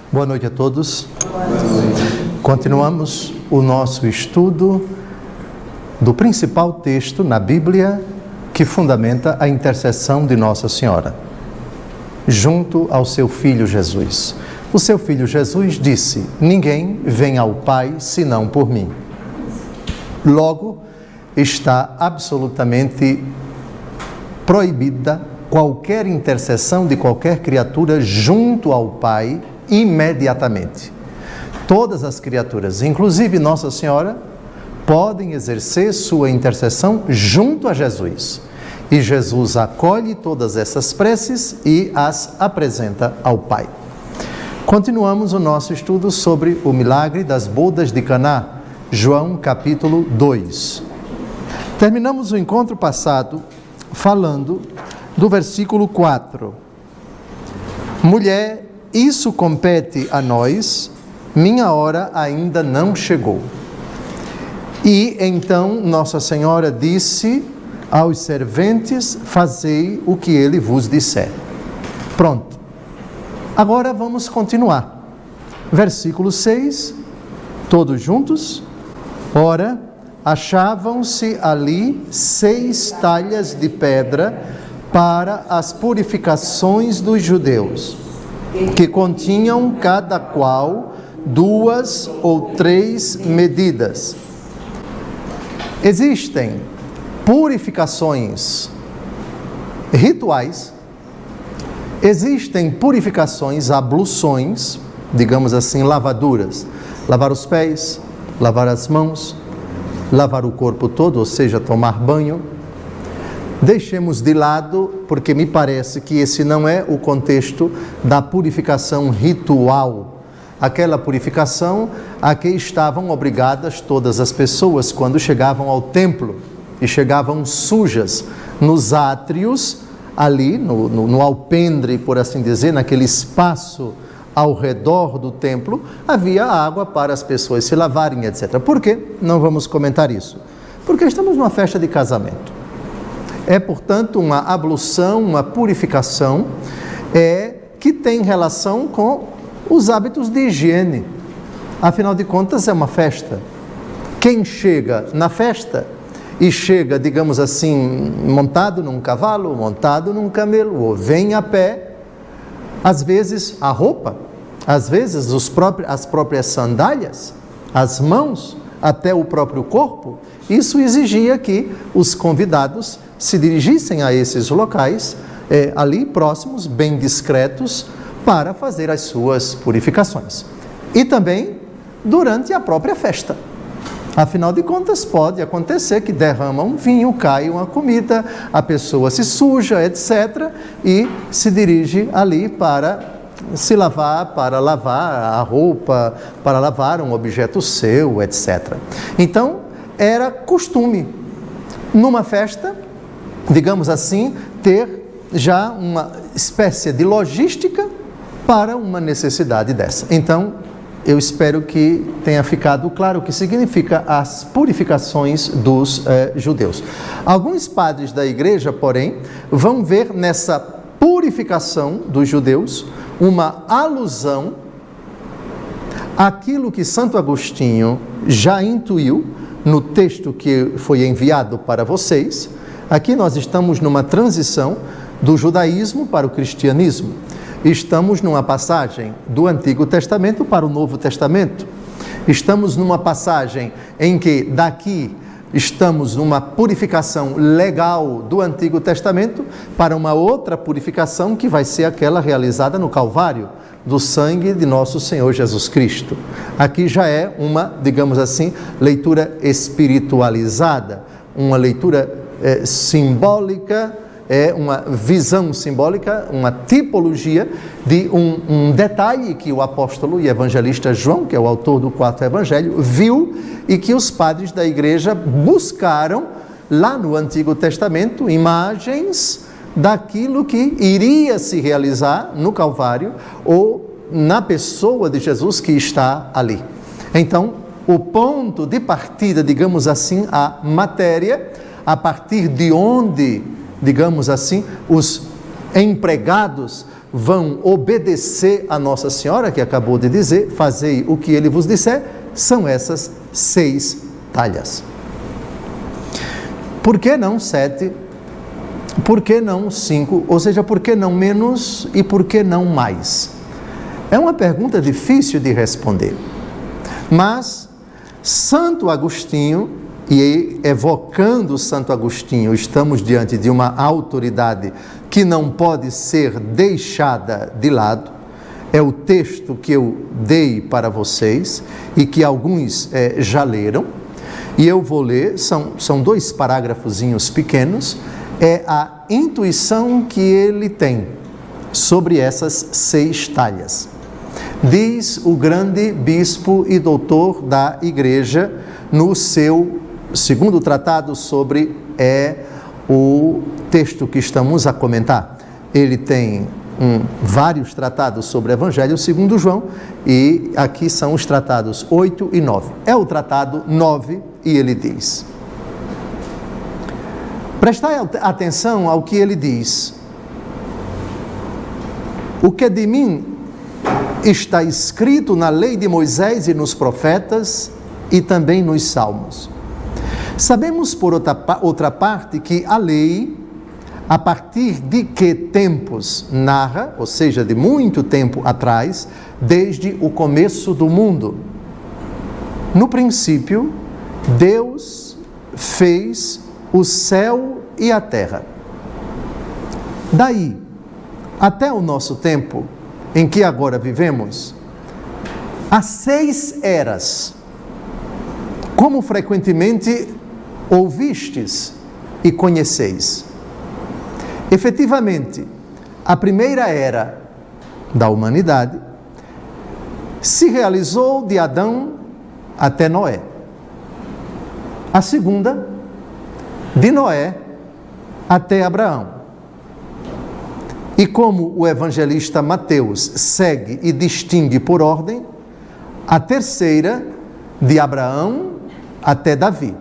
Boa noite a todos. Continuamos o nosso estudo do principal texto na Bíblia que fundamenta a intercessão de Nossa Senhora, junto ao seu Filho Jesus. O seu Filho Jesus disse: ninguém vem ao Pai senão por mim. Logo, está absolutamente proibida qualquer intercessão de qualquer criatura junto ao Pai imediatamente. Todas as criaturas, inclusive Nossa Senhora, podem exercer sua intercessão junto a Jesus. E Jesus acolhe todas essas preces e as apresenta ao Pai. Continuamos o nosso estudo sobre o milagre das bodas de Caná, João capítulo 2. Terminamos o encontro passado falando do versículo 4. Mulher, isso compete a nós, minha hora ainda não chegou. E então Nossa Senhora disse aos serventes: fazei o que ele vos disser. Pronto. Agora vamos continuar. Versículo 6, todos juntos. Ora, achavam-se ali 6 talhas de pedra para as purificações dos judeus, que continham cada qual 2 ou 3 medidas. Existem purificações rituais, existem purificações, abluções, digamos assim, lavaduras, lavar os pés, lavar as mãos, lavar o corpo todo, ou seja, tomar banho. Deixemos de lado, porque me parece que esse não é o contexto da purificação ritual, aquela purificação a que estavam obrigadas todas as pessoas quando chegavam ao templo e chegavam sujas nos átrios, ali no alpendre, por assim dizer, naquele espaço ao redor do templo, havia água para as pessoas se lavarem, etc. Por quê? Não vamos comentar isso. Porque estamos numa festa de casamento. É, portanto, uma ablução, uma purificação que tem relação com os hábitos de higiene. Afinal de contas, é uma festa. Quem chega na festa e chega, digamos assim, montado num cavalo, montado num camelo, ou vem a pé, às vezes a roupa, às vezes as próprias sandálias, as mãos, até o próprio corpo, isso exigia que os convidados se dirigissem a esses locais, ali próximos, bem discretos, para fazer as suas purificações. E também durante a própria festa. Afinal de contas, pode acontecer que derrama um vinho, cai uma comida, a pessoa se suja, etc., e se dirige ali para se lavar, para lavar a roupa, para lavar um objeto seu, etc. Então, era costume, numa festa, digamos assim, ter já uma espécie de logística para uma necessidade dessa. Então, eu espero que tenha ficado claro o que significa as purificações dos judeus. Alguns padres da igreja, porém, vão ver nessa purificação dos judeus uma alusão àquilo que Santo Agostinho já intuiu no texto que foi enviado para vocês. Aqui nós estamos numa transição do judaísmo para o cristianismo. Estamos numa passagem do Antigo Testamento para o Novo Testamento. Estamos numa passagem em que daqui estamos numa purificação legal do Antigo Testamento para uma outra purificação que vai ser aquela realizada no Calvário, do sangue de nosso Senhor Jesus Cristo. Aqui já é uma, digamos assim, leitura espiritualizada, uma leitura simbólica, uma visão simbólica, uma tipologia de um detalhe que o apóstolo e evangelista João, que é o autor do 4º evangelho, viu e que os padres da igreja buscaram lá no Antigo Testamento, imagens daquilo que iria se realizar no Calvário ou na pessoa de Jesus que está ali. Então, o ponto de partida, digamos assim, a matéria, a partir de onde, digamos assim, os empregados vão obedecer a Nossa Senhora, que acabou de dizer, fazei o que ele vos disser, são essas 6 talhas. Por que não 7? Por que não 5? Ou seja, por que não menos e por que não mais? É uma pergunta difícil de responder. Mas Santo Agostinho, e evocando Santo Agostinho, estamos diante de uma autoridade que não pode ser deixada de lado. É o texto que eu dei para vocês e que alguns já leram, e eu vou ler, são 2 parágrafozinhos pequenos, é a intuição que ele tem sobre essas 6 talhas. Diz o grande bispo e doutor da Igreja no seu 2º tratado sobre o texto que estamos a comentar. Ele tem vários tratados sobre o Evangelho segundo João, e aqui são os tratados 8 e 9. É o tratado 9 e ele diz: prestai atenção ao que ele diz. O que de mim está escrito na lei de Moisés e nos profetas e também nos salmos. Sabemos, por outra parte, que a lei, a partir de que tempos narra, ou seja, de muito tempo atrás, desde o começo do mundo. No princípio, Deus fez o céu e a terra. Daí, até o nosso tempo, em que agora vivemos, há 6 eras, como frequentemente ouvistes e conheceis. Efetivamente, a primeira era da humanidade se realizou de Adão até Noé. A segunda, de Noé até Abraão. E como o evangelista Mateus segue e distingue por ordem, a terceira, de Abraão até Davi.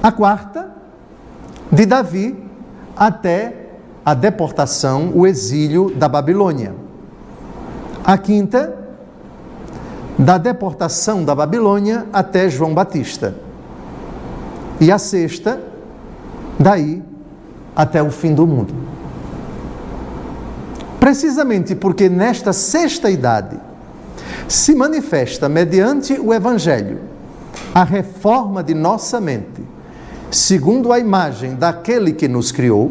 A quarta, de Davi até a deportação, o exílio da Babilônia. A quinta, da deportação da Babilônia até João Batista. E a sexta, daí até o fim do mundo. Precisamente porque nesta 6ª idade se manifesta, mediante o Evangelho, a reforma de nossa mente, segundo a imagem daquele que nos criou,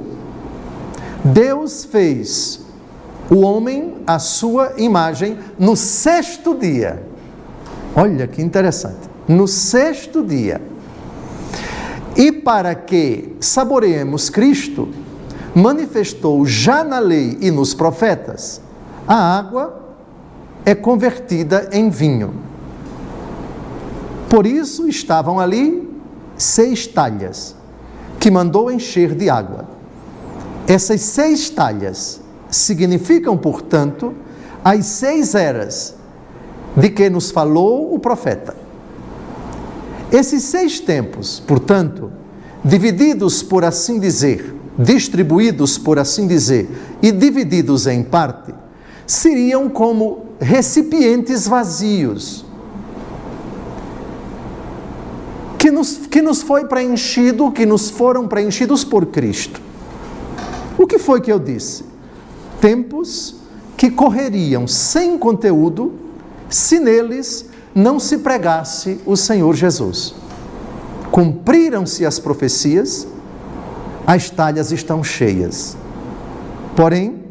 Deus fez o homem à sua imagem no 6º dia. Olha que interessante. No 6º dia. E para que saboreemos Cristo, manifestou já na lei e nos profetas, a água é convertida em vinho. Por isso estavam ali 6 talhas, que mandou encher de água. Essas 6 talhas significam, portanto, as 6 eras de que nos falou o profeta. Esses 6 tempos, portanto, divididos, por assim dizer, distribuídos, por assim dizer, e divididos em parte, seriam como recipientes vazios, que nos foi preenchido, que nos foram preenchidos por Cristo. O que foi que eu disse? Tempos que correriam sem conteúdo, se neles não se pregasse o Senhor Jesus. Cumpriram-se as profecias, as talhas estão cheias. Porém,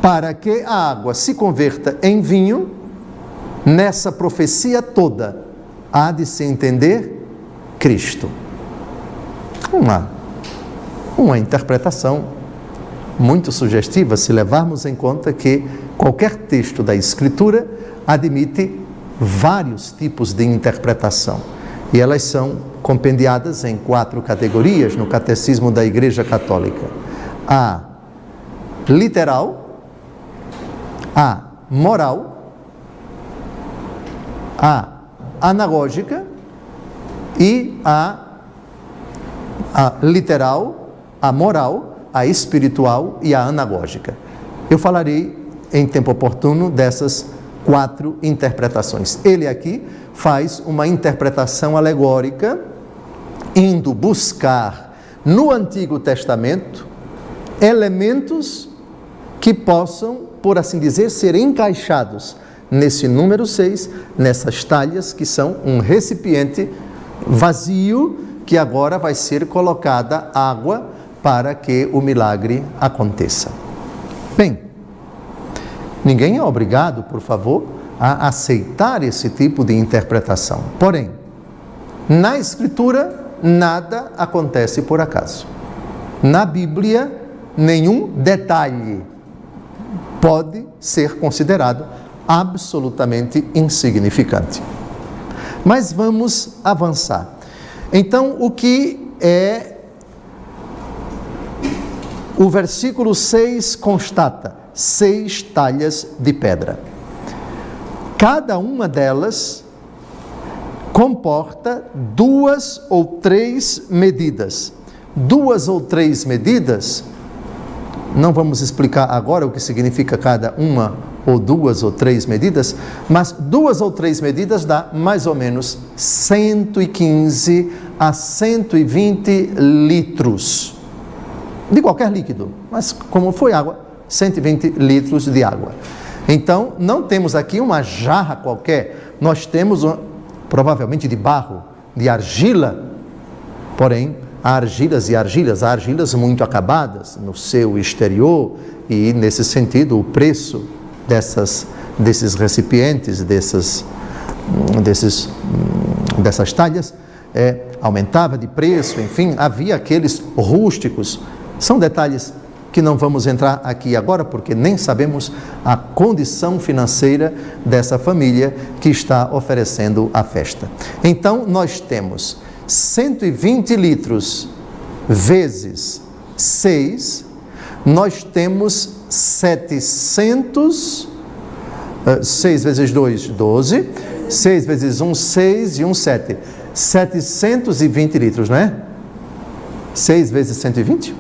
para que a água se converta em vinho, nessa profecia toda, há de se entender Cristo. Uma interpretação muito sugestiva, se levarmos em conta que qualquer texto da Escritura admite vários tipos de interpretação. E elas são compendiadas em 4 categorias no Catecismo da Igreja Católica. A literal, a moral, a anagógica e a literal, a moral, a espiritual e a anagógica. Eu falarei em tempo oportuno dessas 4 interpretações. Ele aqui faz uma interpretação alegórica, indo buscar no Antigo Testamento elementos que possam, por assim dizer, ser encaixados nesse número 6, nessas talhas que são um recipiente vazio que agora vai ser colocada água para que o milagre aconteça. Bem, ninguém é obrigado, por favor, a aceitar esse tipo de interpretação. Porém, na Escritura, nada acontece por acaso. Na Bíblia, nenhum detalhe pode ser considerado absolutamente insignificante. Mas vamos avançar. Então, o que é o versículo 6 constata? 6 talhas de pedra. Cada uma delas comporta 2 ou 3 medidas. 2 ou 3 medidas, não vamos explicar agora o que significa cada uma ou 2 ou 3 medidas, mas 2 ou 3 medidas dá mais ou menos 115 a 120 litros de qualquer líquido, mas como foi água, 120 litros de água. Então, não temos aqui uma jarra qualquer, nós temos provavelmente de barro, de argila, porém, há argilas muito acabadas no seu exterior, e nesse sentido o preço desses recipientes, dessas talhas, aumentava de preço, enfim, havia aqueles rústicos. São detalhes que não vamos entrar aqui agora, porque nem sabemos a condição financeira dessa família que está oferecendo a festa. Então, nós temos 120 litros vezes 6, nós temos 700, 6 vezes 2, 12, 6 vezes 1, 6 e 1, 7. 720 litros, não é? 6 vezes 120?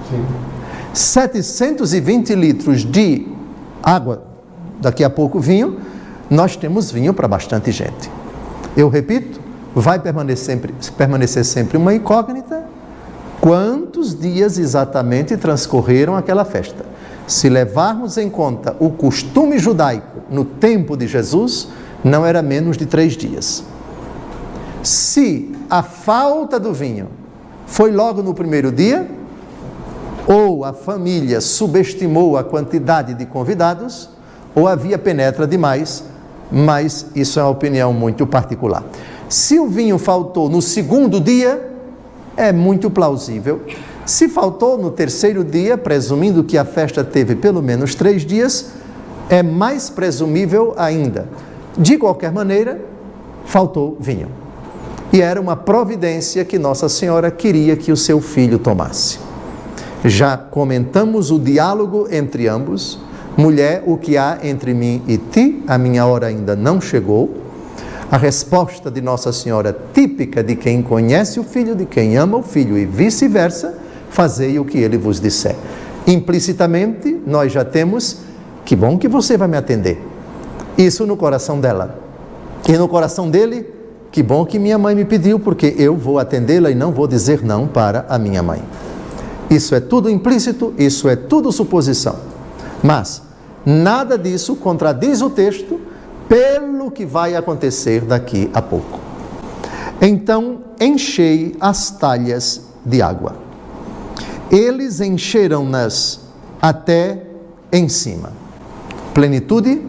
Sim. 720 litros de água, daqui a pouco vinho, nós temos vinho para bastante gente. Eu repito, vai permanecer sempre uma incógnita, quantos dias exatamente transcorreram aquela festa. Se levarmos em conta o costume judaico no tempo de Jesus, não era menos de 3 dias. Se a falta do vinho foi logo no primeiro dia, ou a família subestimou a quantidade de convidados, ou havia penetra demais, mas isso é uma opinião muito particular. Se o vinho faltou no segundo dia, é muito plausível. Se faltou no terceiro dia, presumindo que a festa teve pelo menos 3 dias, é mais presumível ainda. De qualquer maneira, faltou vinho. E era uma providência que Nossa Senhora queria que o seu filho tomasse. Já comentamos o diálogo entre ambos. Mulher, o que há entre mim e ti? A minha hora ainda não chegou. A resposta de Nossa Senhora, típica de quem conhece o Filho, de quem ama o Filho, e vice-versa, fazei o que ele vos disser. Implicitamente, nós já temos, que bom que você vai me atender. Isso no coração dela. E no coração dele, que bom que minha mãe me pediu, porque eu vou atendê-la e não vou dizer não para a minha mãe. Isso é tudo implícito, isso é tudo suposição. Mas nada disso contradiz o texto, pelo que vai acontecer daqui a pouco. Então, enchei as talhas de água. Eles encheram-nas até em cima. Plenitude,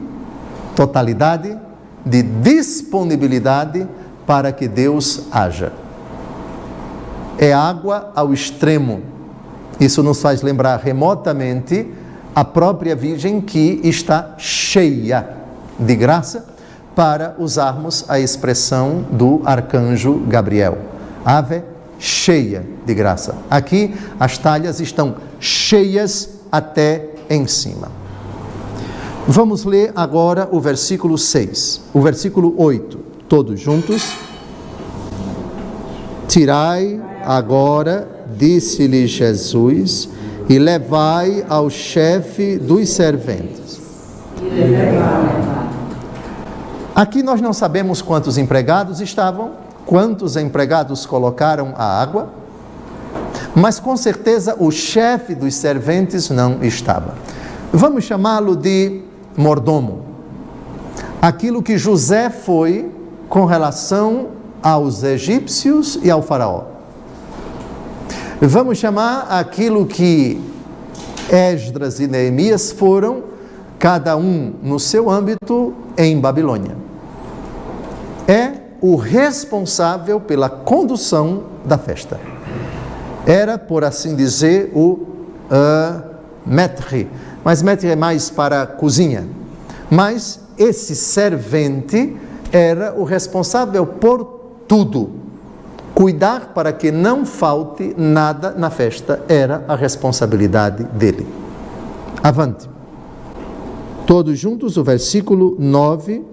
totalidade de disponibilidade para que Deus haja. É água ao extremo. Isso nos faz lembrar remotamente a própria Virgem, que está cheia de graça, para usarmos a expressão do arcanjo Gabriel. Ave cheia de graça. Aqui as talhas estão cheias até em cima. Vamos ler agora o versículo 6, o versículo 8, todos juntos. Tirai agora, disse-lhe Jesus, e levai ao chefe dos serventes. Aqui nós não sabemos quantos empregados estavam, quantos empregados colocaram a água, mas com certeza o chefe dos serventes não estava. Vamos chamá-lo de mordomo. Aquilo que José foi com relação aos egípcios e ao faraó. Vamos chamar aquilo que Esdras e Neemias foram, cada um no seu âmbito, em Babilônia. É o responsável pela condução da festa. Era, por assim dizer, o maître, mas maître é mais para a cozinha. Mas esse servente era o responsável por tudo. Cuidar para que não falte nada na festa era a responsabilidade dele. Avante. Todos juntos, o versículo 9.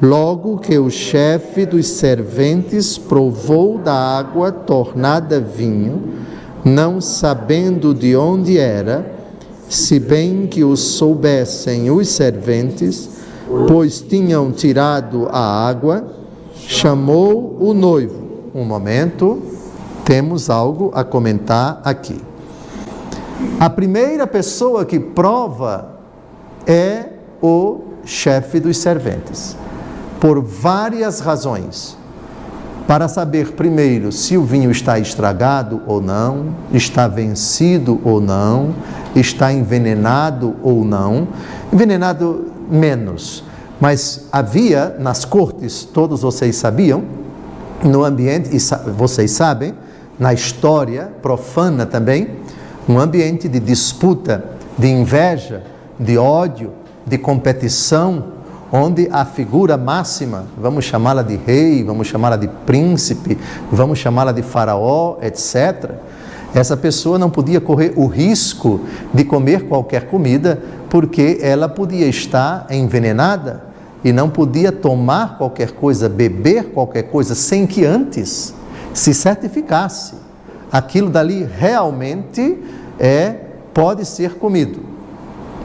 Logo que o chefe dos serventes provou da água tornada vinho, não sabendo de onde era, se bem que o soubessem os serventes, pois tinham tirado a água, chamou o noivo. Um momento, temos algo a comentar aqui. A primeira pessoa que prova é o chefe dos serventes, por várias razões. Para saber primeiro se o vinho está estragado ou não, está vencido ou não, está envenenado ou não. Envenenado menos, mas havia nas cortes, todos vocês sabiam, no ambiente, e vocês sabem, na história profana também, um ambiente de disputa, de inveja, de ódio, de competição, onde a figura máxima, vamos chamá-la de rei, vamos chamá-la de príncipe, vamos chamá-la de faraó, etc., essa pessoa não podia correr o risco de comer qualquer comida, porque ela podia estar envenenada e não podia tomar qualquer coisa, beber qualquer coisa, sem que antes se certificasse. Aquilo dali realmente pode ser comido.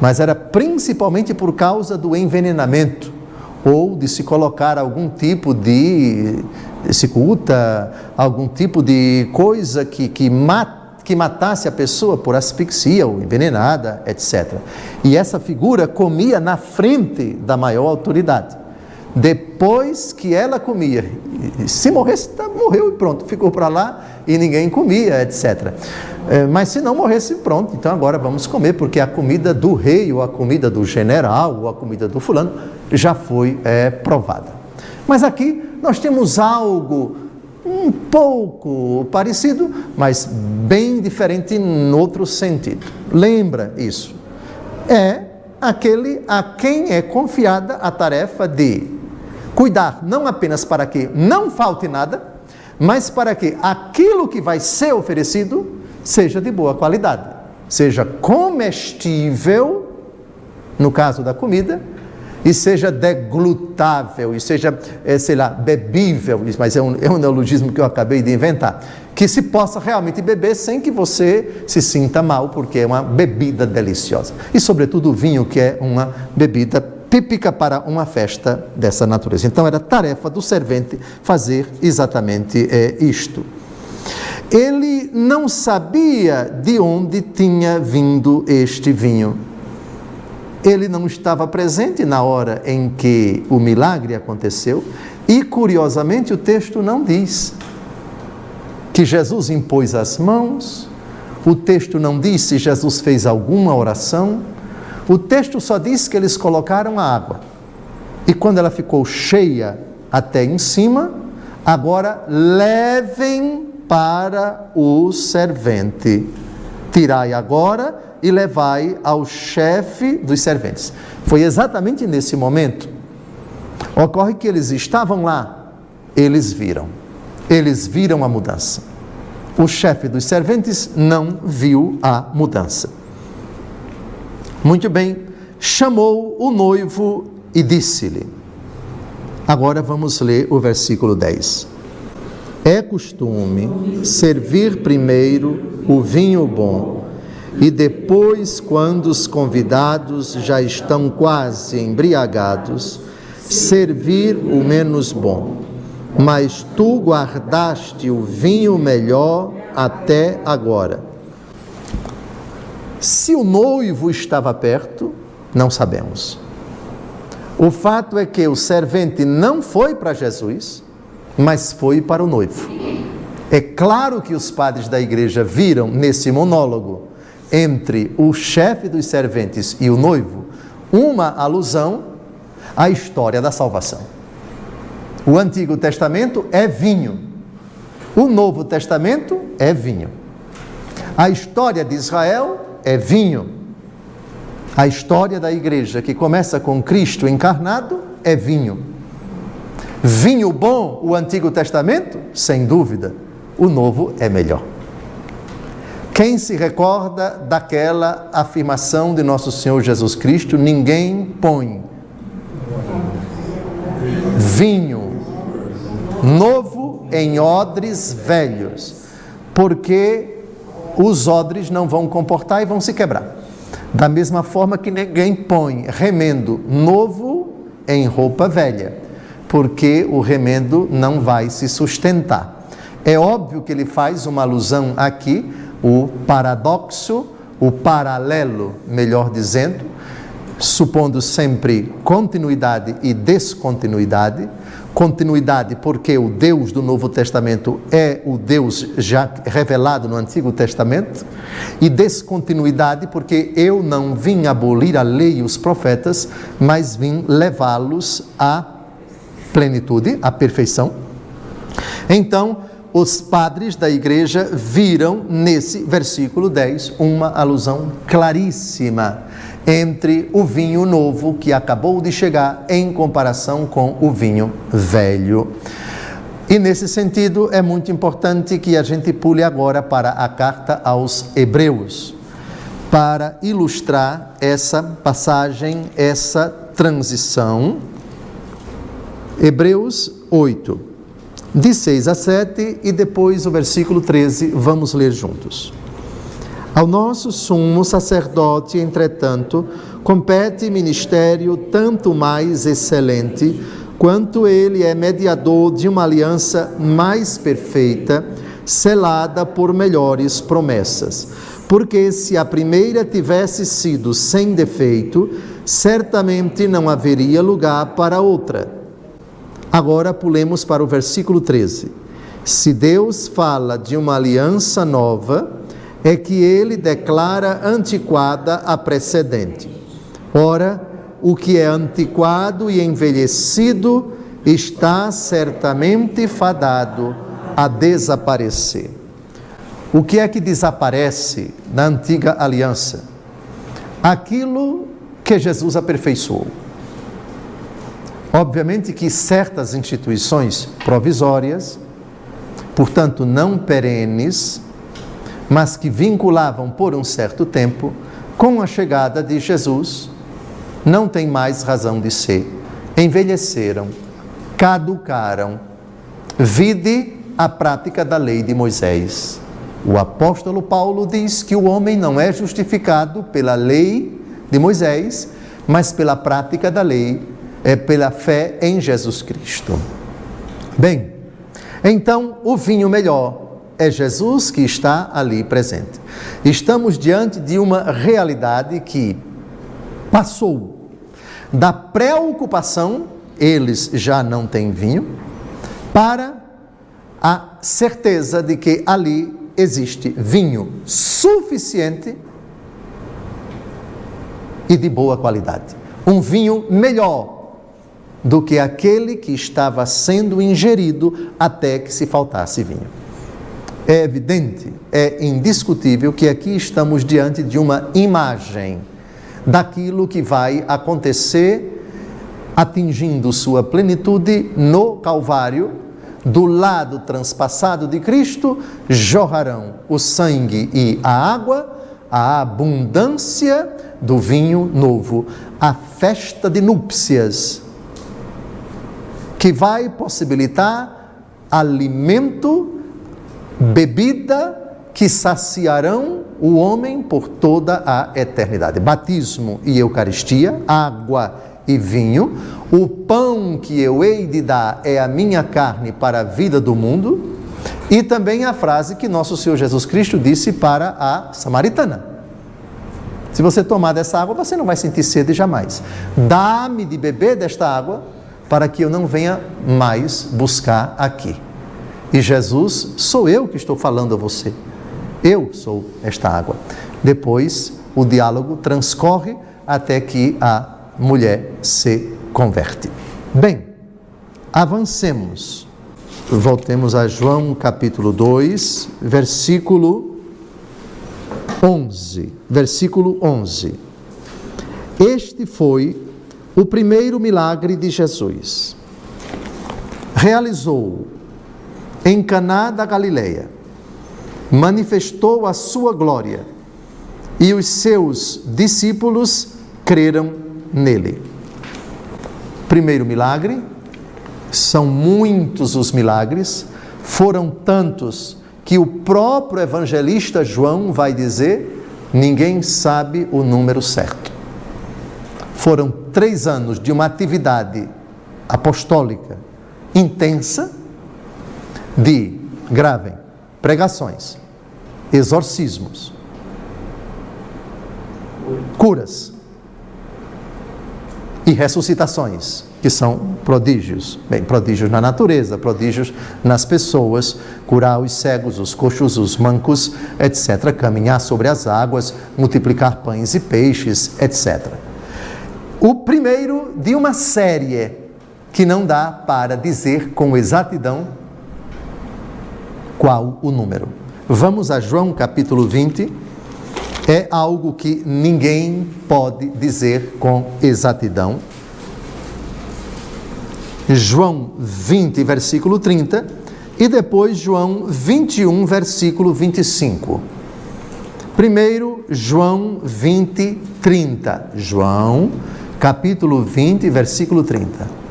Mas era principalmente por causa do envenenamento, ou de se colocar algum tipo de cicuta, algum tipo de coisa que matasse a pessoa por asfixia ou envenenada, etc. E essa figura comia na frente da maior autoridade. Depois que ela comia, se morresse, morreu e pronto, ficou para lá e ninguém comia, etc. Mas se não morresse, pronto, então agora vamos comer, porque a comida do rei, ou a comida do general, ou a comida do fulano, já foi provada. Mas aqui nós temos algo um pouco parecido, mas bem diferente em outro sentido. Lembra isso? É aquele a quem é confiada a tarefa de cuidar não apenas para que não falte nada, mas para que aquilo que vai ser oferecido seja de boa qualidade, seja comestível, no caso da comida, e seja deglutável, e seja, bebível, mas é um neologismo que eu acabei de inventar, que se possa realmente beber sem que você se sinta mal, porque é uma bebida deliciosa. E, sobretudo, o vinho, que é uma bebida típica para uma festa dessa natureza. Então, era tarefa do servente fazer exatamente isto. Ele não sabia de onde tinha vindo este vinho. Ele não estava presente na hora em que o milagre aconteceu e, curiosamente, o texto não diz que Jesus impôs as mãos, o texto não diz se Jesus fez alguma oração, o texto só diz que eles colocaram a água. E quando ela ficou cheia até em cima, agora levem para o servente. Tirai agora e levai ao chefe dos serventes. Foi exatamente nesse momento. Ocorre que eles estavam lá, eles viram a mudança. O chefe dos serventes não viu a mudança. Muito bem, chamou o noivo e disse-lhe. Agora vamos ler o versículo 10. É costume servir primeiro o vinho bom e depois, quando os convidados já estão quase embriagados, servir o menos bom. Mas tu guardaste o vinho melhor até agora. Se o noivo estava perto, não sabemos. O fato é que o servente não foi para Jesus, mas foi para o noivo. É claro que os padres da igreja viram nesse monólogo entre o chefe dos serventes e o noivo uma alusão à história da salvação. O Antigo Testamento é vinho, o Novo Testamento é vinho. A história de Israel é vinho. A história da igreja, que começa com Cristo encarnado, é vinho. Vinho bom, o Antigo Testamento? Sem dúvida. O Novo é melhor. Quem se recorda daquela afirmação de nosso Senhor Jesus Cristo? Ninguém põe vinho novo em odres velhos, porque os odres não vão comportar e vão se quebrar. Da mesma forma que ninguém põe remendo novo em roupa velha, porque o remendo não vai se sustentar. É óbvio que ele faz uma alusão aqui, o paradoxo, o paralelo, melhor dizendo, supondo sempre continuidade e descontinuidade. Continuidade porque o Deus do Novo Testamento é o Deus já revelado no Antigo Testamento, e descontinuidade porque eu não vim abolir a lei e os profetas, mas vim levá-los à plenitude, à perfeição. Então, os padres da igreja viram nesse versículo 10 uma alusão claríssima entre o vinho novo que acabou de chegar em comparação com o vinho velho. E nesse sentido é muito importante que a gente pule agora para a carta aos Hebreus, para ilustrar essa passagem, essa transição. Hebreus 8, de 6 a 7, e depois o versículo 13, vamos ler juntos. Ao nosso sumo sacerdote, entretanto, compete ministério tanto mais excelente, quanto ele é mediador de uma aliança mais perfeita, selada por melhores promessas. Porque se a primeira tivesse sido sem defeito, certamente não haveria lugar para outra. Agora pulemos para o versículo 13. Se Deus fala de uma aliança nova, é que ele declara antiquada a precedente. Ora, o que é antiquado e envelhecido está certamente fadado a desaparecer. O que é que desaparece na antiga aliança? Aquilo que Jesus aperfeiçoou. Obviamente que certas instituições provisórias, portanto não perenes, mas que vinculavam por um certo tempo, com a chegada de Jesus, não tem mais razão de ser. Envelheceram, caducaram. Vide a prática da lei de Moisés. O apóstolo Paulo diz que o homem não é justificado pela lei de Moisés, mas pela prática da lei, pela fé em Jesus Cristo. Bem, então o vinho melhor é Jesus que está ali presente. Estamos diante de uma realidade que passou da preocupação, eles já não têm vinho, para a certeza de que ali existe vinho suficiente e de boa qualidade. Um vinho melhor do que aquele que estava sendo ingerido até que se faltasse vinho. É evidente, é indiscutível que aqui estamos diante de uma imagem daquilo que vai acontecer atingindo sua plenitude no Calvário. Do lado transpassado de Cristo jorrarão o sangue e a água, a abundância do vinho novo, a festa de núpcias, que vai possibilitar alimento, bebida que saciarão o homem por toda a eternidade. Batismo e Eucaristia, água e vinho. O pão que eu hei de dar é a minha carne para a vida do mundo. E também a frase que nosso Senhor Jesus Cristo disse para a samaritana: se você tomar dessa água, você não vai sentir sede jamais. Dá-me de beber desta água, para que eu não venha mais buscar aqui. E Jesus, sou eu que estou falando a você. Eu sou esta água. Depois, o diálogo transcorre até que a mulher se converte. Bem, avancemos. Voltemos a João capítulo 2, versículo 11. Versículo 11. Este foi o primeiro milagre de Jesus. Realizou em Caná da Galileia, manifestou a sua glória e os seus discípulos creram nele. Primeiro milagre, são muitos os milagres, foram tantos que o próprio evangelista João vai dizer: ninguém sabe o número certo. Foram 3 anos de uma atividade apostólica intensa, de, gravem, pregações, exorcismos, curas e ressuscitações, que são prodígios. Bem, prodígios na natureza, prodígios nas pessoas, curar os cegos, os coxos, os mancos, etc. Caminhar sobre as águas, multiplicar pães e peixes, etc. O primeiro de uma série que não dá para dizer com exatidão qual o número. Vamos a João capítulo 20. É algo que ninguém pode dizer com exatidão. João 20, versículo 30, e depois João 21, versículo 25. Primeiro, João 20, 30. João, capítulo 20, versículo 30.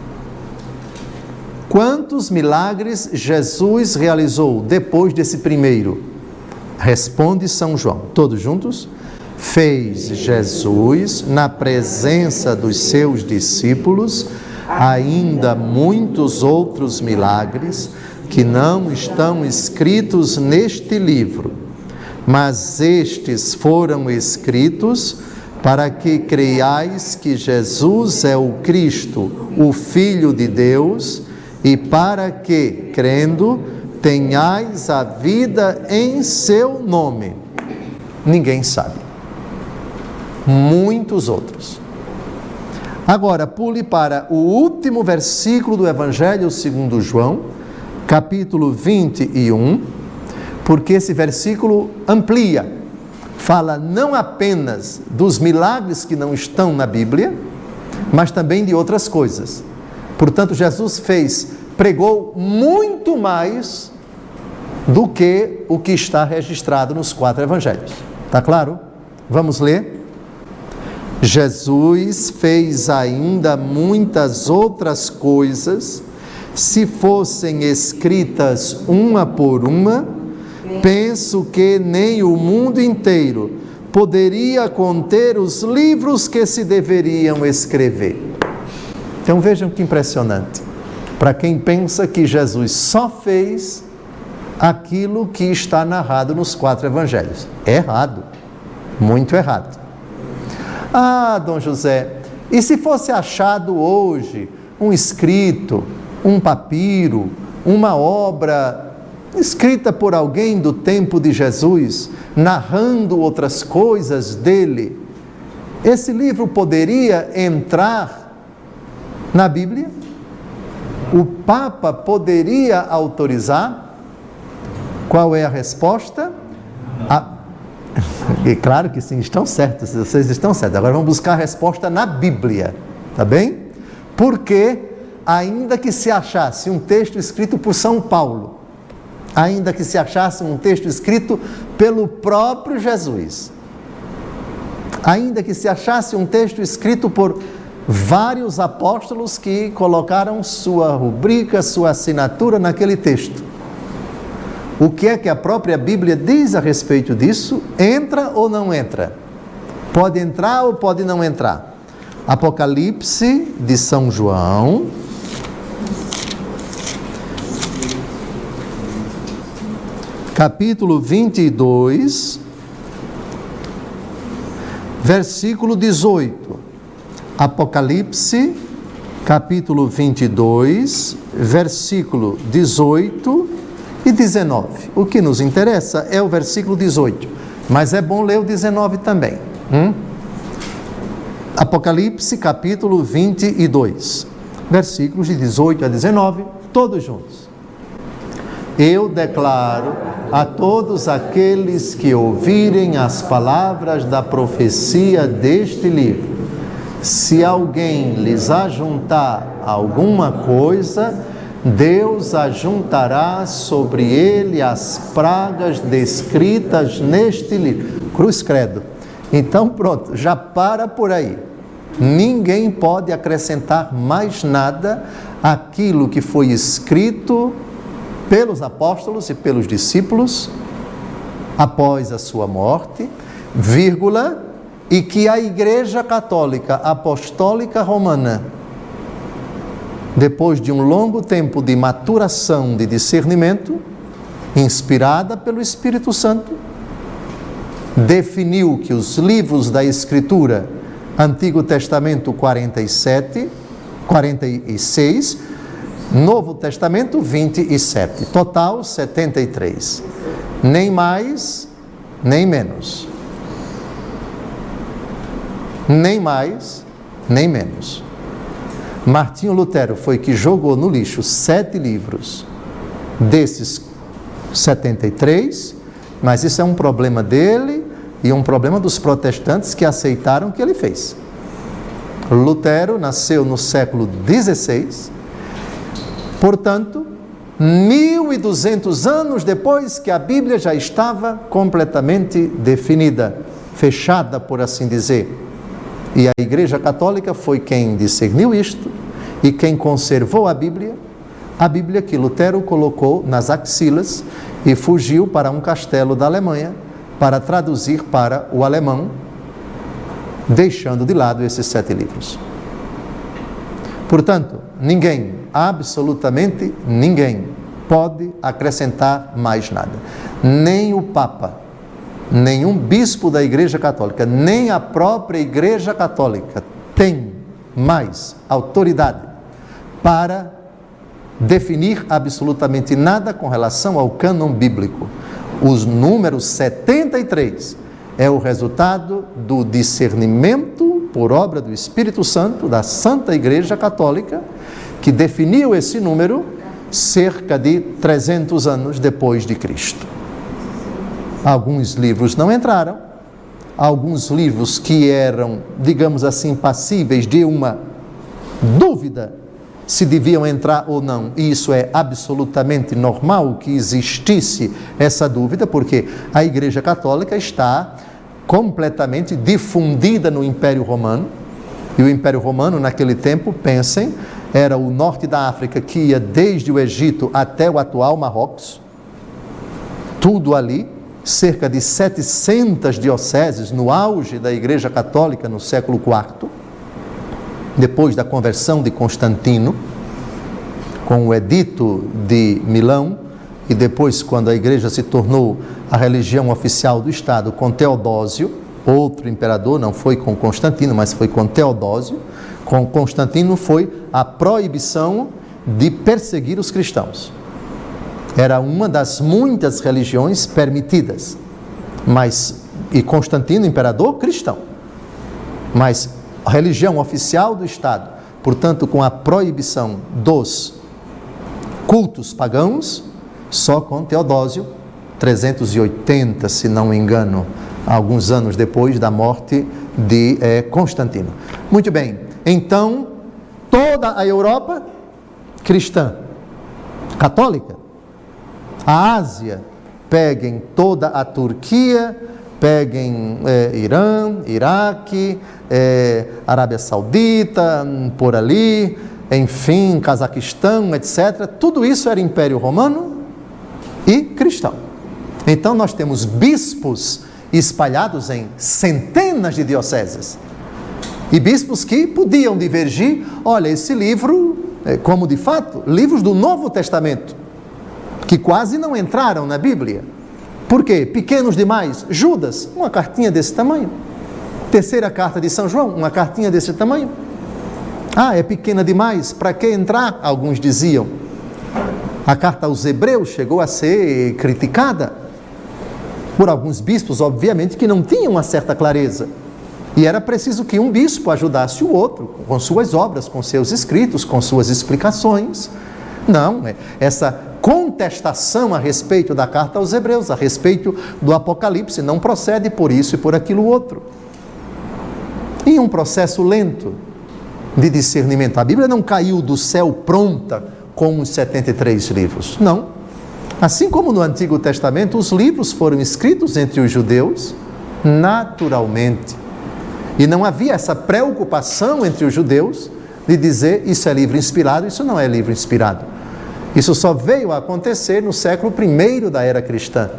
Quantos milagres Jesus realizou depois desse primeiro? Responde São João. Todos juntos? Fez Jesus, na presença dos seus discípulos, ainda muitos outros milagres que não estão escritos neste livro, mas estes foram escritos para que creiais que Jesus é o Cristo, o Filho de Deus, e para que, crendo, tenhais a vida em seu nome. Ninguém sabe. Muitos outros. Agora, pule para o último versículo do Evangelho segundo João, capítulo 21, porque esse versículo amplia, fala não apenas dos milagres que não estão na Bíblia, mas também de outras coisas. Portanto, Jesus pregou muito mais do que o que está registrado nos 4 evangelhos. Está claro? Vamos ler? Jesus fez ainda muitas outras coisas, se fossem escritas uma por uma, penso que nem o mundo inteiro poderia conter os livros que se deveriam escrever. Então vejam que impressionante. Para quem pensa que Jesus só fez aquilo que está narrado nos 4 evangelhos. É errado. Muito errado. Ah, Dom José, e se fosse achado hoje um escrito, um papiro, uma obra escrita por alguém do tempo de Jesus, narrando outras coisas dele, esse livro poderia entrar na Bíblia? O Papa poderia autorizar? Qual é a resposta? E claro que sim, estão certos, vocês estão certos. Agora vamos buscar a resposta na Bíblia, tá bem? Porque, ainda que se achasse um texto escrito por São Paulo, ainda que se achasse um texto escrito pelo próprio Jesus, ainda que se achasse um texto escrito por vários apóstolos que colocaram sua rubrica, sua assinatura naquele texto, O que é que a própria Bíblia diz a respeito disso? Entra ou não entra? Pode entrar ou pode não entrar? Apocalipse de São João, capítulo 22, versículo 18. Apocalipse, capítulo 22, versículo 18 e 19. O que nos interessa é o versículo 18, mas é bom ler o 19 também. Apocalipse, capítulo 22, versículos de 18 a 19, todos juntos. Eu declaro a todos aqueles que ouvirem as palavras da profecia deste livro: se alguém lhes ajuntar alguma coisa, Deus ajuntará sobre ele as pragas descritas neste livro. Cruz credo. Então pronto, já para por aí. Ninguém pode acrescentar mais nada àquilo que foi escrito pelos apóstolos e pelos discípulos após a sua morte, vírgula, e que a Igreja Católica Apostólica Romana, depois de um longo tempo de maturação, de discernimento, inspirada pelo Espírito Santo, definiu que os livros da Escritura, Antigo Testamento 47, 46, Novo Testamento 27, total 73, nem mais, nem menos. Nem mais, nem menos. Martinho Lutero foi que jogou no lixo 7 livros desses 73, mas isso é um problema dele e um problema dos protestantes que aceitaram o que ele fez. Lutero nasceu no século XVI, portanto, 1200 anos depois que a Bíblia já estava completamente definida, fechada, por assim dizer. E a Igreja Católica foi quem discerniu isto e quem conservou a Bíblia que Lutero colocou nas axilas e fugiu para um castelo da Alemanha para traduzir para o alemão, deixando de lado esses 7 livros. Portanto, ninguém, absolutamente ninguém, pode acrescentar mais nada. Nem o Papa, nenhum bispo da Igreja Católica, nem a própria Igreja Católica tem mais autoridade para definir absolutamente nada com relação ao cânon bíblico. Os números 73 é o resultado do discernimento por obra do Espírito Santo da Santa Igreja Católica, que definiu esse número cerca de 300 anos depois de Cristo. Alguns livros não entraram, alguns livros que eram, digamos assim, passíveis de uma dúvida se deviam entrar ou não, e isso é absolutamente normal que existisse essa dúvida, porque a Igreja Católica está completamente difundida no Império Romano, e o Império Romano naquele tempo, pensem, era o norte da África que ia desde o Egito até o atual Marrocos, tudo ali, cerca de 700 dioceses no auge da Igreja Católica no século IV, depois da conversão de Constantino, com o Edito de Milão, e depois quando a Igreja se tornou a religião oficial do Estado com Teodósio, outro imperador, não foi com Constantino, mas foi com Teodósio. Com Constantino foi a proibição de perseguir os cristãos. Era uma das muitas religiões permitidas, e Constantino, imperador cristão, mas a religião oficial do Estado, portanto, com a proibição dos cultos pagãos, só com Teodósio, 380, se não me engano, alguns anos depois da morte de Constantino. Muito bem, então, toda a Europa cristã, católica, a Ásia, peguem toda a Turquia, peguem Irã, Iraque, Arábia Saudita, por ali, enfim, Cazaquistão, etc. Tudo isso era Império Romano e cristão. Então nós temos bispos espalhados em centenas de dioceses. E bispos que podiam divergir, olha, esse livro, como de fato, livros do Novo Testamento, que quase não entraram na Bíblia. Por quê? Pequenos demais. Judas, uma cartinha desse tamanho. Terceira carta de São João, uma cartinha desse tamanho. Ah, é pequena demais, para que entrar? Alguns diziam. A carta aos Hebreus chegou a ser criticada por alguns bispos, obviamente, que não tinham uma certa clareza. E era preciso que um bispo ajudasse o outro, com suas obras, com seus escritos, com suas explicações. Não, essa contestação a respeito da carta aos Hebreus, a respeito do Apocalipse, não procede por isso e por aquilo outro. Em um processo lento de discernimento. A Bíblia não caiu do céu pronta com os 73 livros, não. Assim como no Antigo Testamento, os livros foram escritos entre os judeus naturalmente. E não havia essa preocupação entre os judeus de dizer isso é livro inspirado, isso não é livro inspirado. Isso só veio a acontecer no século I da era cristã,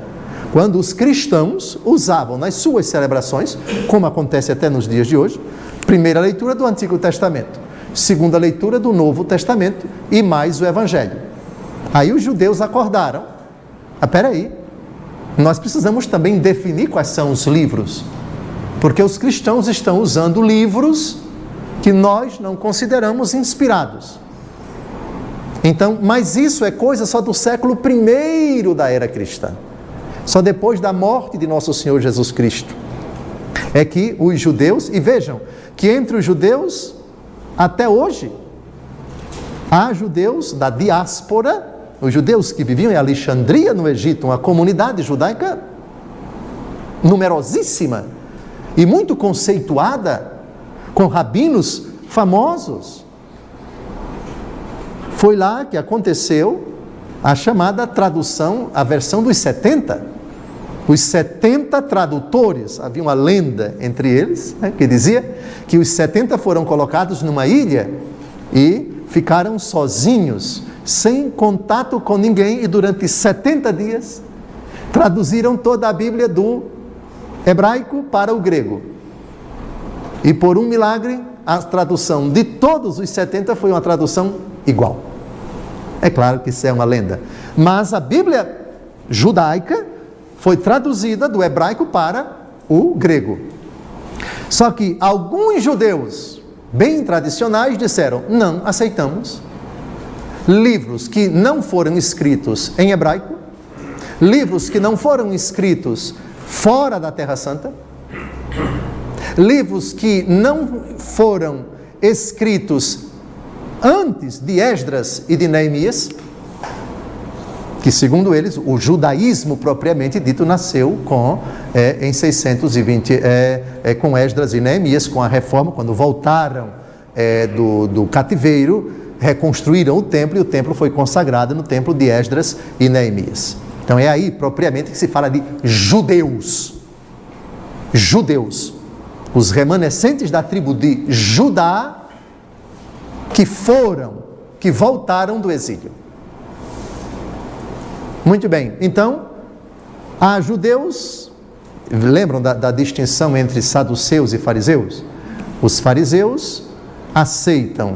quando os cristãos usavam nas suas celebrações, como acontece até nos dias de hoje, primeira leitura do Antigo Testamento, segunda leitura do Novo Testamento e mais o Evangelho. Aí os judeus acordaram, espera aí, nós precisamos também definir quais são os livros, porque os cristãos estão usando livros que nós não consideramos inspirados. Então, mas isso é coisa só do século I da era cristã. Só depois da morte de nosso Senhor Jesus Cristo é que os judeus, e vejam que entre os judeus, até hoje, há judeus da diáspora, os judeus que viviam em Alexandria, no Egito, uma comunidade judaica numerosíssima e muito conceituada, com rabinos famosos. Foi lá que aconteceu a chamada tradução, a versão dos 70. Os 70 tradutores, havia uma lenda entre eles, que dizia que os 70 foram colocados numa ilha e ficaram sozinhos, sem contato com ninguém, e durante 70 dias traduziram toda a Bíblia do hebraico para o grego. E por um milagre, a tradução de todos os 70 foi uma tradução igual. É claro que isso é uma lenda, mas a Bíblia judaica foi traduzida do hebraico para o grego. Só que alguns judeus bem tradicionais disseram, não aceitamos livros que não foram escritos em hebraico, livros que não foram escritos fora da Terra Santa, livros que não foram escritos antes de Esdras e de Neemias, que segundo eles, o judaísmo propriamente dito nasceu em 620, com Esdras e Neemias, com a reforma, quando voltaram do cativeiro, reconstruíram o templo, e o templo foi consagrado no templo de Esdras e Neemias. Então é aí propriamente que se fala de judeus. Judeus. Os remanescentes da tribo de Judá que voltaram do exílio. Muito bem, então, há judeus, lembram da distinção entre saduceus e fariseus? Os fariseus aceitam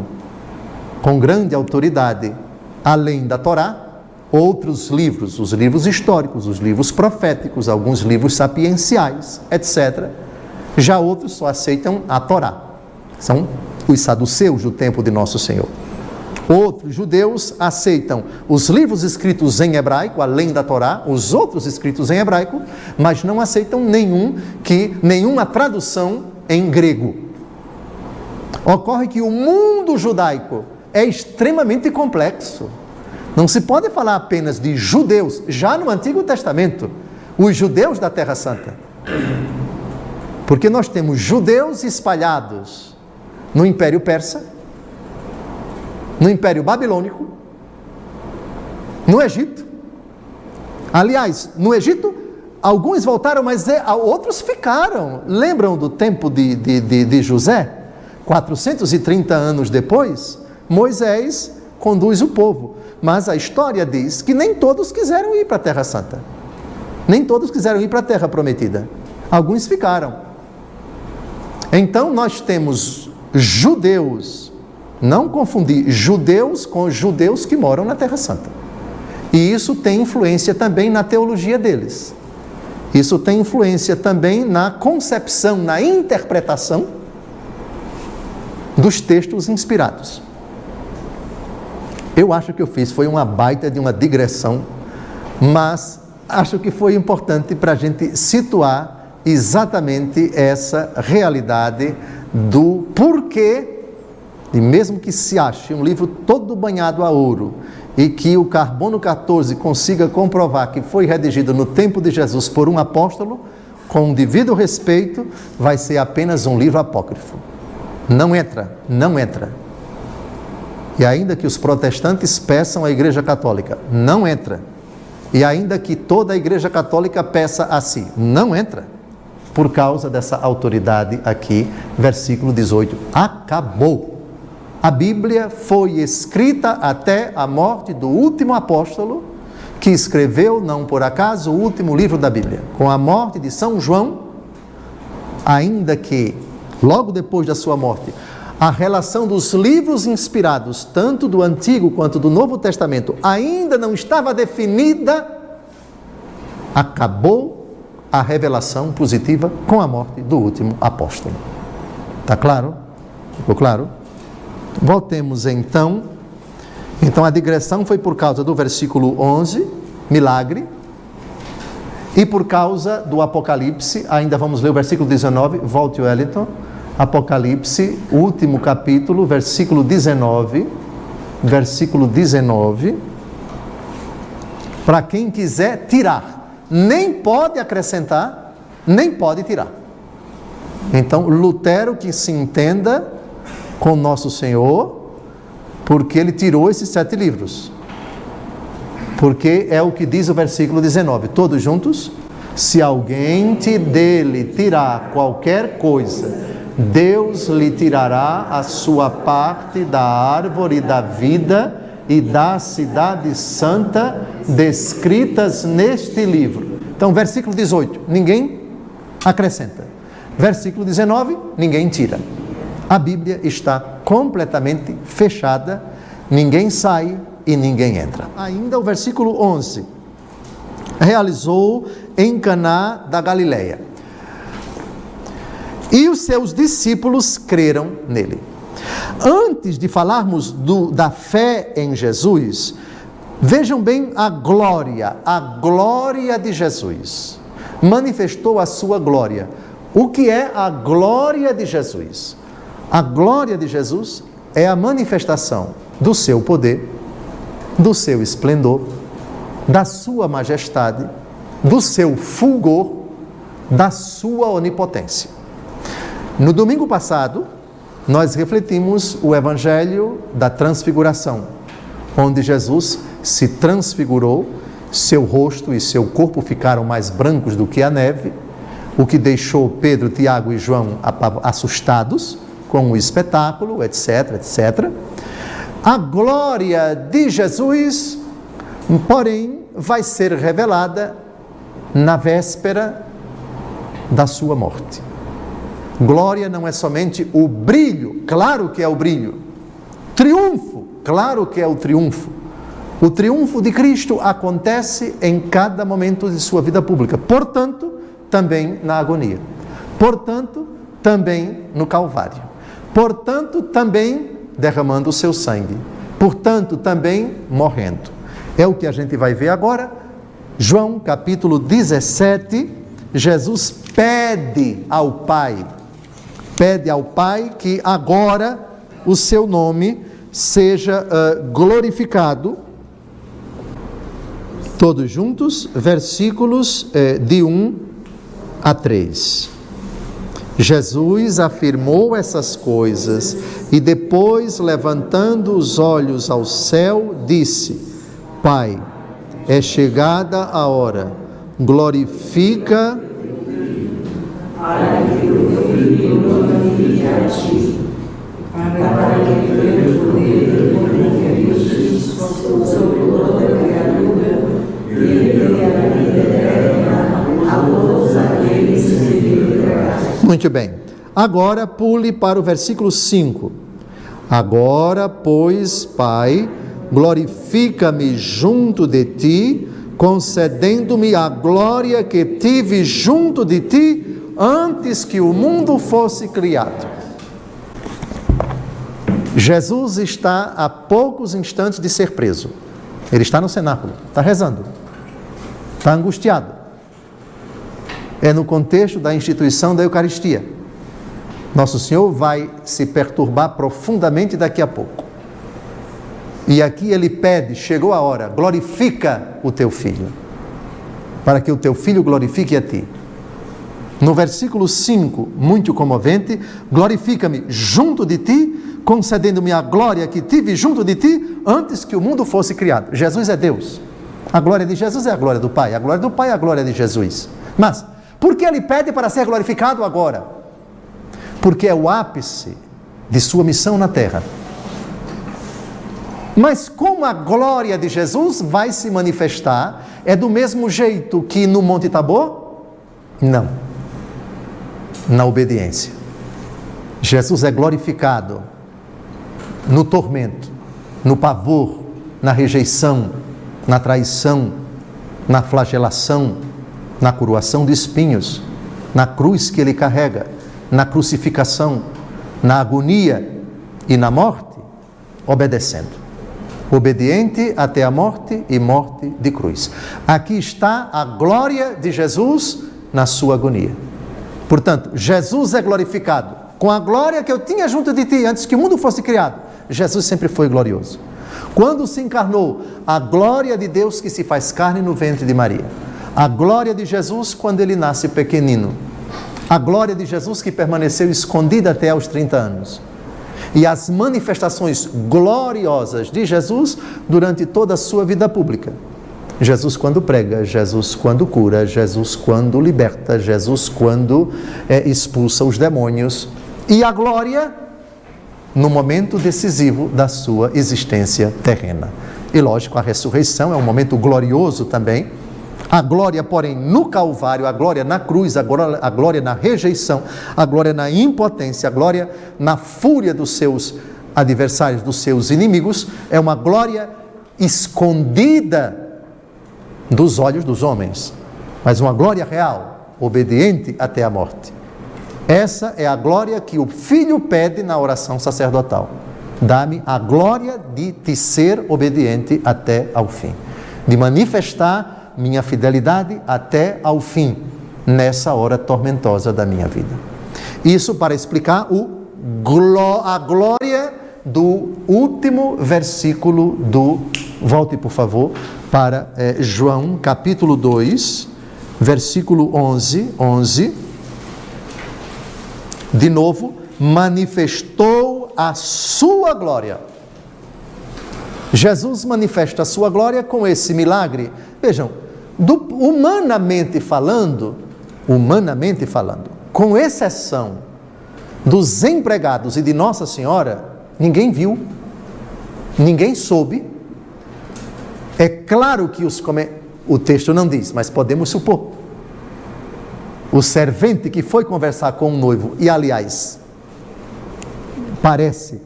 com grande autoridade, além da Torá, outros livros, os livros históricos, os livros proféticos, alguns livros sapienciais, etc. Já outros só aceitam a Torá. São os saduceus do tempo de Nosso Senhor. Outros judeus aceitam os livros escritos em hebraico, além da Torá, os outros escritos em hebraico, mas não aceitam nenhuma tradução em grego. Ocorre que o mundo judaico é extremamente complexo. Não se pode falar apenas de judeus, já no Antigo Testamento, os judeus da Terra Santa. Porque nós temos judeus espalhados no Império Persa, no Império Babilônico, no Egito. Aliás, no Egito, alguns voltaram, mas outros ficaram. Lembram do tempo de José? 430 anos depois, Moisés conduz o povo. mas a história diz que nem todos quiseram ir para a Terra Santa. Nem todos quiseram ir para a Terra Prometida. Alguns ficaram. Então nós temos judeus, não confundir judeus com judeus que moram na Terra Santa. E isso tem influência também na teologia deles. Isso tem influência também na concepção, na interpretação dos textos inspirados. Eu acho que eu fiz, foi uma baita de uma digressão, mas acho que foi importante para a gente situar exatamente essa realidade do porquê, e mesmo que se ache um livro todo banhado a ouro, e que o Carbono 14 consiga comprovar que foi redigido no tempo de Jesus por um apóstolo, com devido respeito, vai ser apenas um livro apócrifo. Não entra. E ainda que os protestantes peçam à Igreja Católica, não entra. E ainda que toda a Igreja Católica peça a si, não entra. Por causa dessa autoridade aqui, versículo 18. Acabou. A Bíblia foi escrita até a morte do último apóstolo, que escreveu, não por acaso, o último livro da Bíblia. Com a morte de São João, ainda que, logo depois da sua morte, a relação dos livros inspirados, tanto do Antigo quanto do Novo Testamento, ainda não estava definida, acabou a revelação positiva com a morte do último apóstolo. Está claro? Ficou claro? Voltemos então. Então a digressão foi por causa do versículo 11, milagre, e por causa do Apocalipse. Ainda vamos ler o versículo 19, volte Wellington, Apocalipse, último capítulo, versículo 19, para quem quiser tirar, nem pode acrescentar, nem pode tirar. Então Lutero que se entenda com nosso Senhor, porque ele tirou esses 7 livros. Porque é o que diz o versículo 19, todos juntos: se alguém dele tirar qualquer coisa, Deus lhe tirará a sua parte da árvore da vida e da cidade santa descritas neste livro. Então, versículo 18, ninguém acrescenta. Versículo 19, ninguém tira. A Bíblia está completamente fechada, ninguém sai e ninguém entra. Ainda o versículo 11, realizou em Caná da Galileia, e os seus discípulos creram nele. Antes de falarmos da fé em Jesus, vejam bem a glória de Jesus. Manifestou a sua glória. O que é a glória de Jesus? A glória de Jesus é a manifestação do seu poder, do seu esplendor, da sua majestade, do seu fulgor, da sua onipotência. No domingo passado, nós refletimos o evangelho da transfiguração, onde Jesus se transfigurou, seu rosto e seu corpo ficaram mais brancos do que a neve, o que deixou Pedro, Tiago e João assustados com o espetáculo, etc, etc. A glória de Jesus, porém, vai ser revelada na véspera da sua morte. Glória não é somente o brilho, claro que é o brilho. Triunfo, claro que é o triunfo. O triunfo de Cristo acontece em cada momento de sua vida pública. Portanto, também na agonia. Portanto, também no Calvário. Portanto, também derramando o seu sangue. Portanto, também morrendo. É o que a gente vai ver agora. João, capítulo 17, Jesus pede ao Pai que agora o seu nome seja glorificado. Todos juntos, versículos de 1 a 3. Jesus afirmou essas coisas e depois, levantando os olhos ao céu, disse: Pai, é chegada a hora, glorifica para que o Filho glorifique a ti, para que o teu poder glorifique sobre Muito bem. Agora pule para o versículo 5. Agora, pois, Pai, glorifica-me junto de ti, concedendo-me a glória que tive junto de ti antes que o mundo fosse criado. Jesus está a poucos instantes de ser preso. Ele está no cenáculo, está rezando, está angustiado. É no contexto da instituição da Eucaristia. Nosso Senhor vai se perturbar profundamente daqui a pouco. E aqui ele pede, chegou a hora, glorifica o teu filho, para que o teu filho glorifique a ti. No versículo 5, muito comovente, glorifica-me junto de ti, concedendo-me a glória que tive junto de ti, antes que o mundo fosse criado. Jesus é Deus. A glória de Jesus é a glória do Pai. A glória do Pai é a glória de Jesus. Mas, por que ele pede para ser glorificado agora? Porque é o ápice de sua missão na terra. Mas como a glória de Jesus vai se manifestar, é do mesmo jeito que no Monte Tabor? Não. Na obediência. Jesus é glorificado no tormento, no pavor, na rejeição, na traição, na flagelação, na coroação de espinhos, na cruz que ele carrega, na crucificação, na agonia e na morte, obedecendo. Obediente até a morte e morte de cruz. Aqui está a glória de Jesus na sua agonia. Portanto, Jesus é glorificado com a glória que eu tinha junto de ti antes que o mundo fosse criado. Jesus sempre foi glorioso. Quando se encarnou, a glória de Deus que se faz carne no ventre de Maria. A glória de Jesus quando ele nasce pequenino. A glória de Jesus que permaneceu escondida até aos 30 anos. E as manifestações gloriosas de Jesus durante toda a sua vida pública. Jesus quando prega, Jesus quando cura, Jesus quando liberta, Jesus quando expulsa os demônios. E a glória no momento decisivo da sua existência terrena. E lógico, a ressurreição é um momento glorioso também. A glória, porém, no Calvário, a glória na cruz, a glória na rejeição, a glória na impotência, a glória na fúria dos seus adversários, dos seus inimigos, é uma glória escondida dos olhos dos homens, mas uma glória real, obediente até a morte. Essa é a glória que o Filho pede na oração sacerdotal. Dá-me a glória de te ser obediente até ao fim, de manifestar minha fidelidade até ao fim, nessa hora tormentosa da minha vida. Isso para explicar a glória do último versículo do... Volte, por favor, para João, capítulo 2, versículo 11. De novo, manifestou a sua glória. Jesus manifesta a sua glória com esse milagre. Vejam, humanamente falando, com exceção dos empregados e de Nossa Senhora, ninguém viu, ninguém soube. É claro que o texto não diz, mas podemos supor. O servente que foi conversar com o noivo, e aliás, parece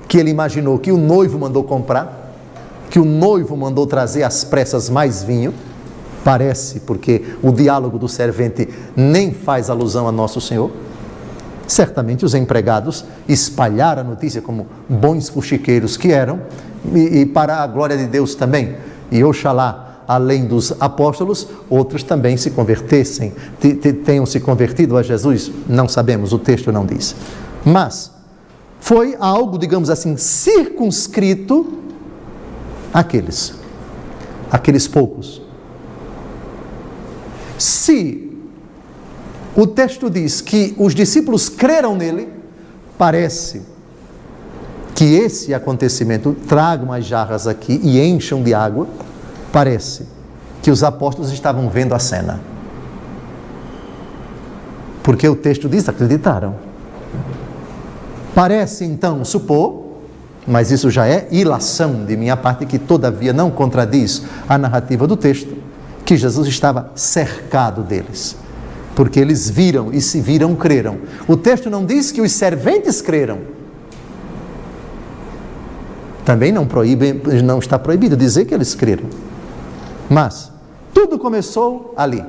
que ele imaginou que o noivo mandou comprar, que o noivo mandou trazer às pressas mais vinho. Parece, porque o diálogo do servente nem faz alusão a Nosso Senhor. Certamente os empregados espalharam a notícia como bons fuxiqueiros que eram, e para a glória de Deus também. E oxalá, além dos apóstolos, outros também se convertessem, tenham se convertido a Jesus. Não sabemos, o texto não diz. Mas foi algo, digamos assim, circunscrito àqueles poucos. Se o texto diz que os discípulos creram nele, parece que esse acontecimento, tragam as jarras aqui e encham de água, parece que os apóstolos estavam vendo a cena. Porque o texto diz, acreditaram. Parece então supor, mas isso já é ilação de minha parte, que todavia não contradiz a narrativa do texto, que Jesus estava cercado deles. porque eles viram, e se viram, creram. O texto não diz que os serventes creram. Também não está proibido dizer que eles creram. Mas tudo começou ali.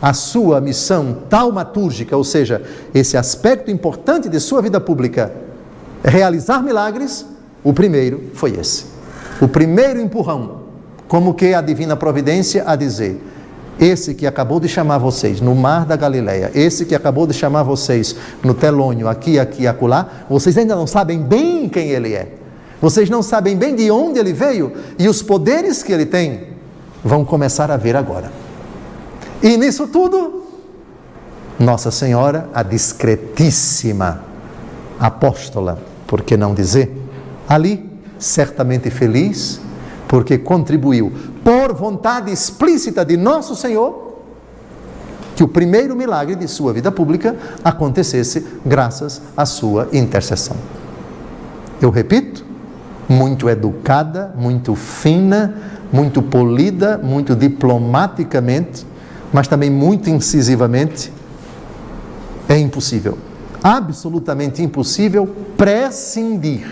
A sua missão taumatúrgica, ou seja, esse aspecto importante de sua vida pública, realizar milagres, o primeiro foi esse. O primeiro empurrão, como que a divina providência a dizer: esse que acabou de chamar vocês no mar da Galileia, esse que acabou de chamar vocês no telônio, aqui, acolá, vocês ainda não sabem bem quem ele é. Vocês não sabem bem de onde ele veio e os poderes que ele tem, vão começar a ver agora. E nisso tudo, Nossa Senhora, a discretíssima apóstola, por que não dizer, ali, certamente feliz, porque contribuiu, por vontade explícita de Nosso Senhor, que o primeiro milagre de sua vida pública acontecesse graças à sua intercessão. Eu repito, muito educada, muito fina, muito polida, muito diplomaticamente, mas também muito incisivamente, é impossível, absolutamente impossível prescindir,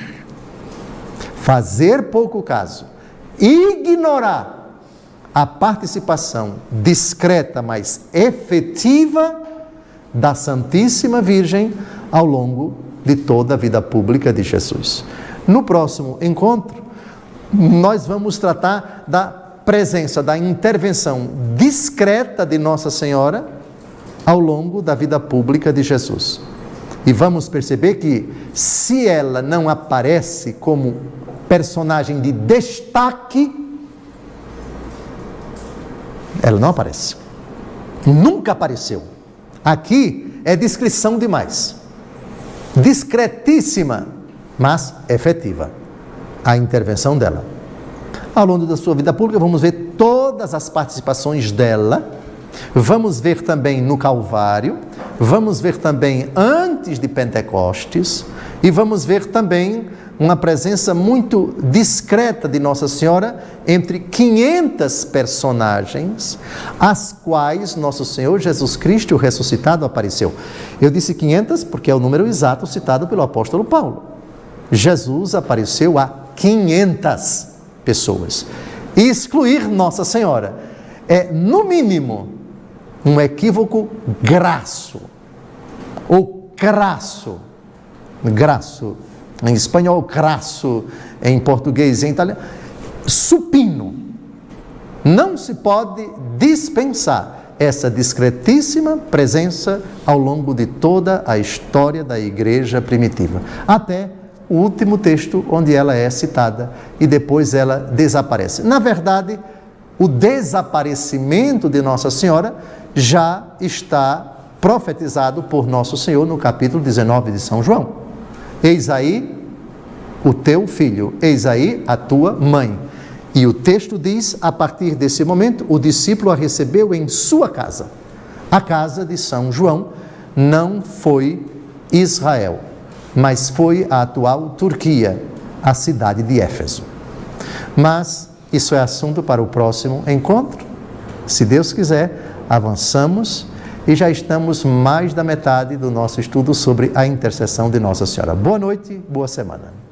fazer pouco caso, ignorar a participação discreta, mas efetiva da Santíssima Virgem ao longo de toda a vida pública de Jesus. No próximo encontro, nós vamos tratar da presença, da intervenção discreta de Nossa Senhora ao longo da vida pública de Jesus. E vamos perceber que, se ela não aparece como personagem de destaque, ela não aparece. Nunca apareceu. Aqui é descrição demais. Discretíssima, mas efetiva a intervenção dela. Ao longo da sua vida pública, vamos ver todas as participações dela, vamos ver também no Calvário, vamos ver também antes de Pentecostes, e vamos ver também uma presença muito discreta de Nossa Senhora entre 500 personagens, às quais Nosso Senhor Jesus Cristo, o ressuscitado, apareceu. Eu disse 500 porque é o número exato citado pelo apóstolo Paulo. Jesus apareceu a 500 pessoas. E excluir Nossa Senhora é, no mínimo, um equívoco grasso, ou crasso, grasso em espanhol, crasso em português, em italiano, supino. Não se pode dispensar essa discretíssima presença ao longo de toda a história da Igreja primitiva, até o último texto onde ela é citada e depois ela desaparece. Na verdade, o desaparecimento de Nossa Senhora já está profetizado por Nosso Senhor no capítulo 19 de São João. Eis aí o teu filho, eis aí a tua mãe. E o texto diz, a partir desse momento, o discípulo a recebeu em sua casa. A casa de São João não foi Israel, mas foi a atual Turquia, a cidade de Éfeso. Mas isso é assunto para o próximo encontro. Se Deus quiser, avançamos e já estamos mais da metade do nosso estudo sobre a intercessão de Nossa Senhora. Boa noite, boa semana.